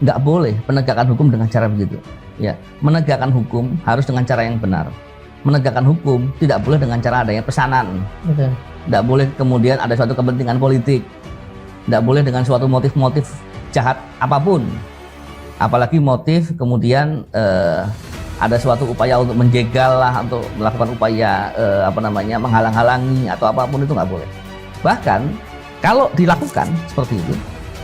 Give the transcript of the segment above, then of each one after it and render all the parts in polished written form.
nggak boleh penegakan hukum dengan cara begitu. Ya, menegakkan hukum harus dengan cara yang benar. Menegakkan hukum tidak boleh dengan cara adanya pesanan. Betul. Tidak boleh kemudian ada suatu kepentingan politik. Tidak boleh dengan suatu motif-motif jahat apapun. Apalagi motif kemudian ada suatu upaya untuk menjegal lah, untuk melakukan upaya menghalang-halangi atau apapun, itu nggak boleh. Bahkan kalau dilakukan seperti itu,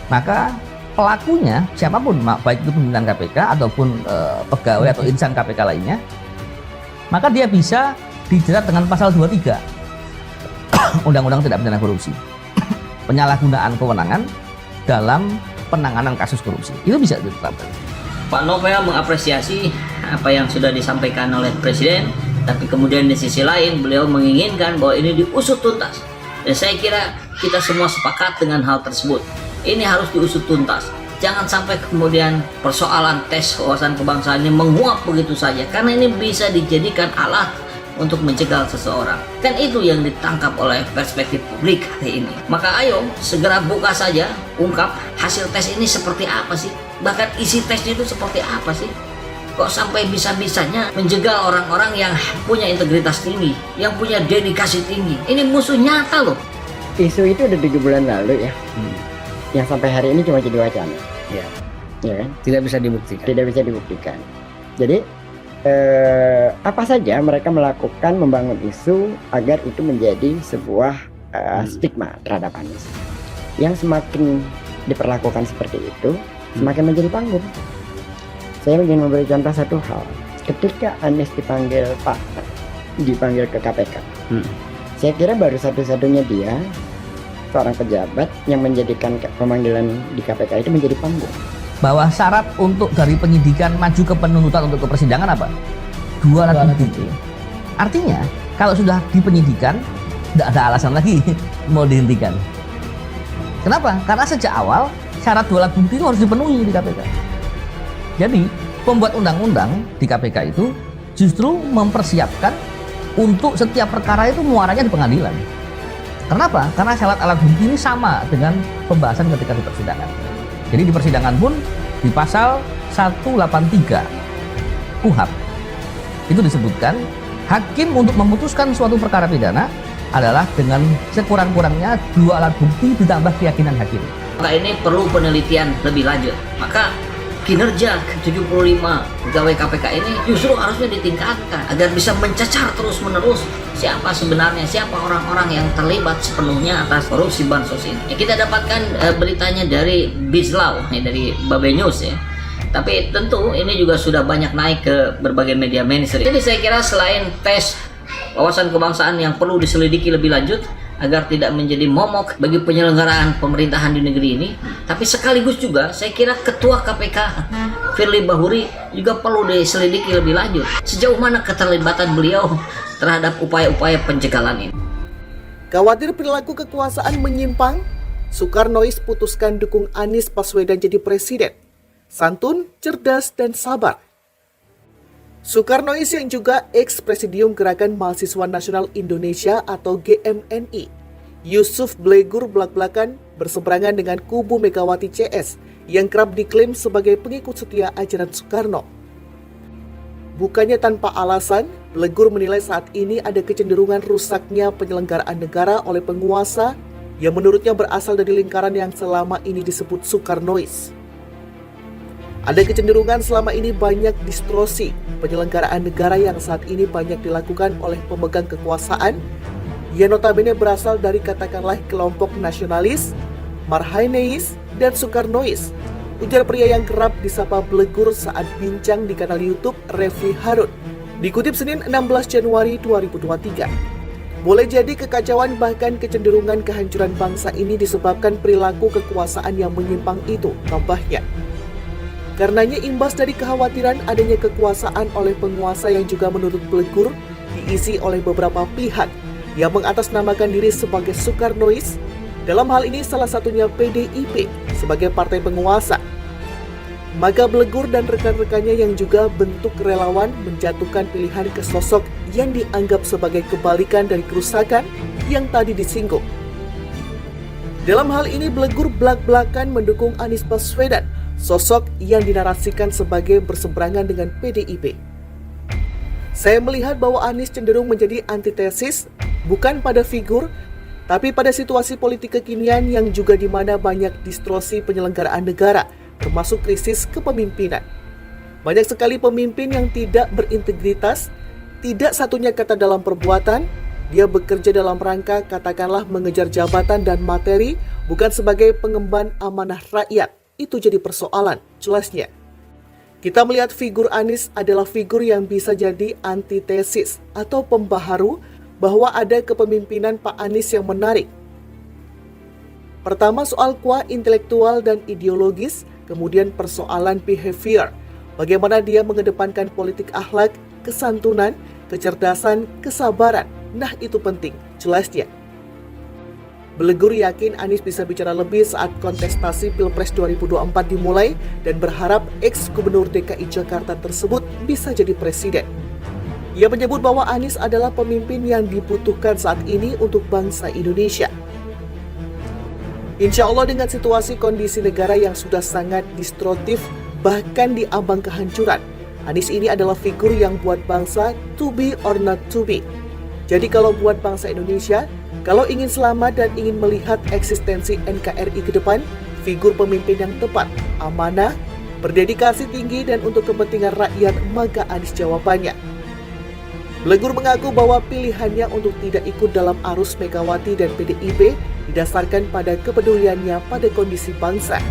maka pelakunya siapapun, baik itu pimpinan KPK ataupun pegawai atau insan KPK lainnya, maka dia bisa dijerat dengan pasal 23 Undang-Undang Tindak Pidana Korupsi, penyalahgunaan kewenangan dalam penanganan kasus korupsi. Itu bisa ditetapkan. Pak Novel mengapresiasi apa yang sudah disampaikan oleh Presiden, tapi kemudian di sisi lain beliau menginginkan bahwa ini diusut tuntas. Dan saya kira kita semua sepakat dengan hal tersebut. Ini harus diusut tuntas. Jangan sampai kemudian persoalan tes wawasan kebangsaan ini menguap begitu saja, karena ini bisa dijadikan alat untuk mencegal seseorang. Kan itu yang ditangkap oleh perspektif publik hari ini. Maka ayo segera buka saja, ungkap hasil tes ini seperti apa sih, bahkan isi tesnya itu seperti apa sih. Kok sampai bisa-bisanya menjegal orang-orang yang punya integritas tinggi, yang punya dedikasi tinggi. Ini musuh nyata loh. Isu itu udah 7 bulan lalu ya, yang sampai hari ini cuma jadi wacana. Ya, Ya kan? tidak bisa dibuktikan. Tidak bisa dibuktikan. Jadi apa saja mereka melakukan membangun isu agar itu menjadi sebuah stigma terhadap Anies. Yang semakin diperlakukan seperti itu, semakin menjadi panggung. Saya ingin memberi contoh satu hal. Ketika Anies dipanggil ke KPK, saya kira baru satu-satunya dia, seorang pejabat yang menjadikan pemanggilan di KPK itu menjadi panggung. Bahwa syarat untuk dari penyidikan maju ke penuntutan untuk ke persidangan apa? 2 alat bukti. Artinya kalau sudah di penyidikan tidak ada alasan lagi mau dihentikan. Kenapa? Karena sejak awal syarat 2 alat bukti itu harus dipenuhi di KPK. Jadi pembuat undang-undang di KPK itu justru mempersiapkan untuk setiap perkara itu muaranya di pengadilan. Kenapa? Karena syarat alat bukti ini sama dengan pembahasan ketika di persidangan. Jadi di persidangan pun di pasal 183 KUHP itu disebutkan hakim untuk memutuskan suatu perkara pidana adalah dengan sekurang-kurangnya 2 alat bukti ditambah keyakinan hakim. Maka ini perlu penelitian lebih lanjut. Maka kinerja ke-75 pegawai KPK ini justru harusnya ditingkatkan agar bisa mencecar terus-menerus siapa sebenarnya, siapa orang-orang yang terlibat sepenuhnya atas korupsi bansos ini. Kita dapatkan beritanya dari Bizlau, dari Babe News ya. Tapi tentu ini juga sudah banyak naik ke berbagai media mainstream. Jadi saya kira selain tes wawasan kebangsaan yang perlu diselidiki lebih lanjut agar tidak menjadi momok bagi penyelenggaraan pemerintahan di negeri ini, tapi sekaligus juga saya kira Ketua KPK Firly Bahuri juga perlu diselidiki lebih lanjut sejauh mana keterlibatan beliau terhadap upaya-upaya pencegalan ini. Khawatir perilaku kekuasaan menyimpang, Soekarnois putuskan dukung Anies Baswedan jadi presiden. Santun, cerdas, dan sabar. Soekarnois yang juga ex-presidium Gerakan Mahasiswa Nasional Indonesia atau GMNI, Yusuf Blegur belak-belakan berseberangan dengan kubu Megawati CS yang kerap diklaim sebagai pengikut setia ajaran Soekarno. Bukannya tanpa alasan, Blegur menilai saat ini ada kecenderungan rusaknya penyelenggaraan negara oleh penguasa yang menurutnya berasal dari lingkaran yang selama ini disebut Soekarnois. Ada kecenderungan selama ini banyak distorsi penyelenggaraan negara yang saat ini banyak dilakukan oleh pemegang kekuasaan yang notabene berasal dari katakanlah kelompok nasionalis, Marhaineis, dan Soekarnois, ujar pria yang kerap disapa Blegur saat bincang di kanal YouTube Refli Harun. Dikutip Senin 16 Januari 2023. Boleh jadi kekacauan bahkan kecenderungan kehancuran bangsa ini disebabkan perilaku kekuasaan yang menyimpang itu, tambahnya. Karenanya imbas dari kekhawatiran adanya kekuasaan oleh penguasa yang juga menurut Blegur diisi oleh beberapa pihak yang mengatasnamakan diri sebagai Soekarnois, dalam hal ini salah satunya PDIP sebagai partai penguasa. Maka Blegur dan rekan-rekannya yang juga bentuk relawan menjatuhkan pilihan ke sosok yang dianggap sebagai kebalikan dari kerusakan yang tadi disinggung. Dalam hal ini Blegur belak-belakan mendukung Anies Baswedan sosok yang dinarasikan sebagai berseberangan dengan PDIP. Saya melihat bahwa Anies cenderung menjadi antitesis bukan pada figur, tapi pada situasi politik kekinian yang juga di mana banyak distorsi penyelenggaraan negara, termasuk krisis kepemimpinan. Banyak sekali pemimpin yang tidak berintegritas, tidak satunya kata dalam perbuatan, dia bekerja dalam rangka katakanlah mengejar jabatan dan materi, bukan sebagai pengemban amanah rakyat. Itu jadi persoalan, jelasnya. Kita melihat figur Anies adalah figur yang bisa jadi antitesis atau pembaharu bahwa ada kepemimpinan Pak Anies yang menarik. Pertama soal kuah intelektual dan ideologis, kemudian persoalan behavior. Bagaimana dia mengedepankan politik akhlak, kesantunan, kecerdasan, kesabaran. Nah itu penting, jelasnya. Belegur yakin Anies bisa bicara lebih saat kontestasi Pilpres 2024 dimulai dan berharap ex-gubernur DKI Jakarta tersebut bisa jadi presiden. Ia menyebut bahwa Anies adalah pemimpin yang dibutuhkan saat ini untuk bangsa Indonesia. Insya Allah dengan situasi kondisi negara yang sudah sangat destruktif, bahkan di ambang kehancuran, Anies ini adalah figur yang buat bangsa to be or not to be. Jadi kalau buat bangsa Indonesia, kalau ingin selamat dan ingin melihat eksistensi NKRI ke depan, figur pemimpin yang tepat, amanah, berdedikasi tinggi dan untuk kepentingan rakyat, maka Anies jawabannya. Belegur mengaku bahwa pilihannya untuk tidak ikut dalam arus Megawati dan PDIP didasarkan pada kepeduliannya pada kondisi bangsa.